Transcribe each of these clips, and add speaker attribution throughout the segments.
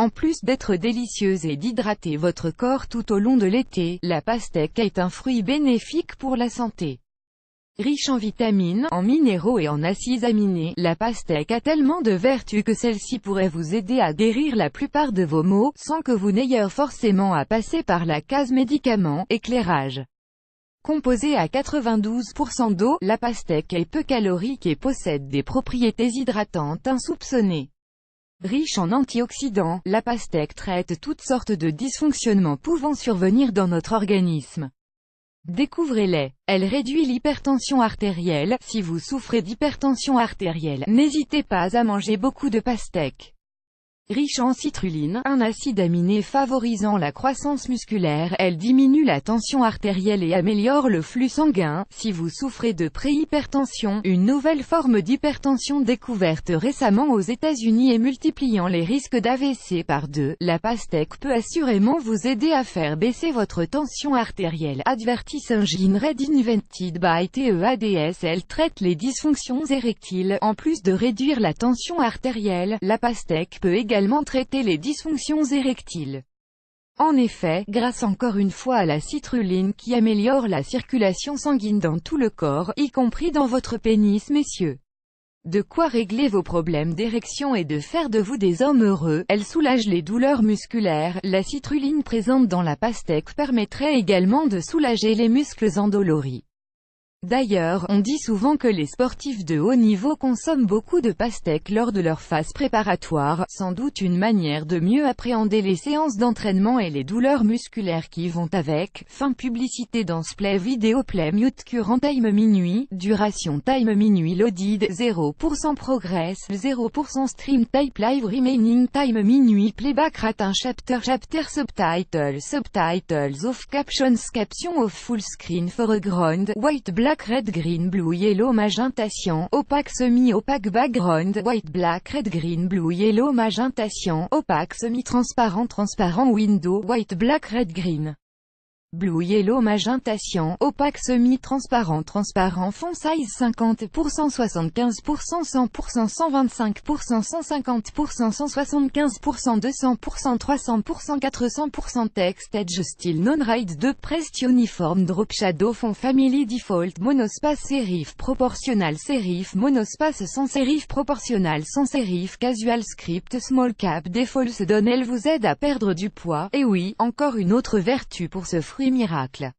Speaker 1: En plus d'être délicieuse et d'hydrater votre corps tout au long de l'été, la pastèque est un fruit bénéfique pour la santé. Riche en vitamines, en minéraux et en acides aminés, la pastèque a tellement de vertus que celle-ci pourrait vous aider à guérir la plupart de vos maux, sans que vous n'ayez forcément à passer par la case médicaments, éclairage. Composée à 92% d'eau, la pastèque est peu calorique et possède des propriétés hydratantes insoupçonnées. Riche en antioxydants, la pastèque traite toutes sortes de dysfonctionnements pouvant survenir dans notre organisme. Découvrez-les. Elle réduit l'hypertension artérielle. Si vous souffrez d'hypertension artérielle, n'hésitez pas à manger beaucoup de pastèque. Riche en citrulline, un acide aminé favorisant la croissance musculaire, elle diminue la tension artérielle et améliore le flux sanguin. Si vous souffrez de préhypertension, une nouvelle forme d'hypertension découverte récemment aux États-Unis et multipliant les risques d'AVC par 2, la pastèque peut assurément vous aider à faire baisser votre tension artérielle. Advertis Engine Red Invented by TEADS. Elle traite les dysfonctions érectiles. En plus de réduire la tension artérielle, la pastèque peut également traiter les dysfonctions érectiles. En effet, grâce encore une fois à la citrulline qui améliore la circulation sanguine dans tout le corps, y compris dans votre pénis, messieurs. De quoi régler vos problèmes d'érection et de faire de vous des hommes heureux. Elle soulage les douleurs musculaires. La citrulline présente dans la pastèque permettrait également de soulager les muscles endoloris. D'ailleurs, on dit souvent que les sportifs de haut niveau consomment beaucoup de pastèque lors de leur phase préparatoire, sans doute une manière de mieux appréhender les séances d'entraînement et les douleurs musculaires qui vont avec. Fin publicité dans ce play vidéo play mute current time minuit, duration time minuit loaded, 0% progress, 0% stream type live remaining time minuit playback rate un chapter subtitles off captions caption off full screen foreground, white black red green blue yellow magenta cyan, opaque semi-opaque background, white black red green blue yellow magenta cyan, opaque semi-transparent transparent window, white black red green blue yellow magenta cyan, opaque semi-transparent transparent font size 50%, 75%, 100%, 125%, 150%, 175%, 200%, 300%, 400%. Text edge style non-right 2 pressed uniform drop shadow font family default monospace serif proportional serif monospace sans serif proportional sans serif casual script small cap default donne. Elle vous aide à perdre du poids. Et oui, encore une autre vertu pour ce fruit miracle.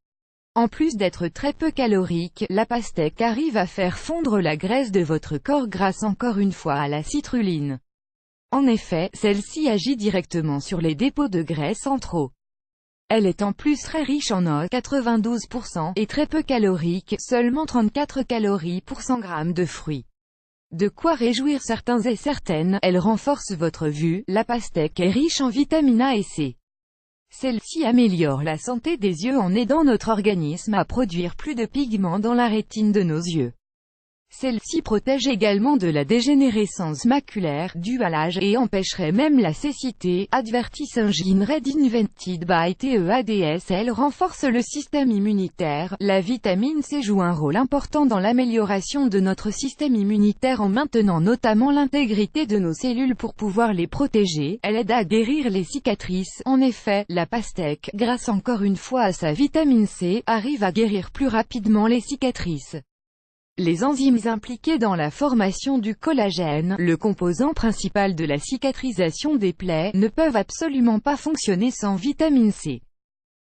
Speaker 1: En plus d'être très peu calorique, la pastèque arrive à faire fondre la graisse de votre corps grâce encore une fois à la citrulline. En effet, celle-ci agit directement sur les dépôts de graisse en trop. Elle est en plus très riche en eau, 92%, et très peu calorique, seulement 34 calories pour 100 grammes de fruits. De quoi réjouir certains et certaines. Elle renforce votre vue. La pastèque est riche en vitamine A et C. Celle-ci améliore la santé des yeux en aidant notre organisme à produire plus de pigments dans la rétine de nos yeux. Celle-ci protège également de la dégénérescence maculaire, due à l'âge, et empêcherait même la cécité. Advertis Engine Red Invented by TEADS. Elle renforce le système immunitaire. La vitamine C joue un rôle important dans l'amélioration de notre système immunitaire en maintenant notamment l'intégrité de nos cellules pour pouvoir les protéger. Elle aide à guérir les cicatrices. En effet, la pastèque, grâce encore une fois à sa vitamine C, arrive à guérir plus rapidement les cicatrices. Les enzymes impliquées dans la formation du collagène, le composant principal de la cicatrisation des plaies, ne peuvent absolument pas fonctionner sans vitamine C.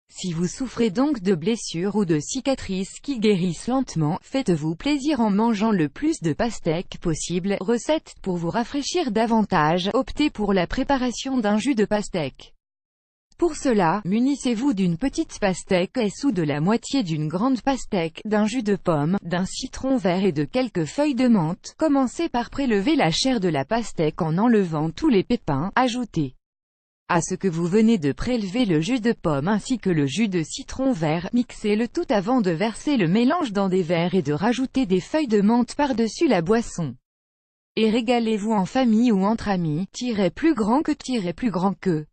Speaker 1: Si vous souffrez donc de blessures ou de cicatrices qui guérissent lentement, faites-vous plaisir en mangeant le plus de pastèque possible. Recette pour vous rafraîchir davantage, optez pour la préparation d'un jus de pastèque. Pour cela, munissez-vous d'une petite pastèque ou de la moitié d'une grande pastèque, d'un jus de pomme, d'un citron vert et de quelques feuilles de menthe. Commencez par prélever la chair de la pastèque en enlevant tous les pépins. Ajoutez à ce que vous venez de prélever le jus de pomme ainsi que le jus de citron vert. Mixez le tout avant de verser le mélange dans des verres et de rajouter des feuilles de menthe par-dessus la boisson. Et régalez-vous en famille ou entre amis, plus grand que.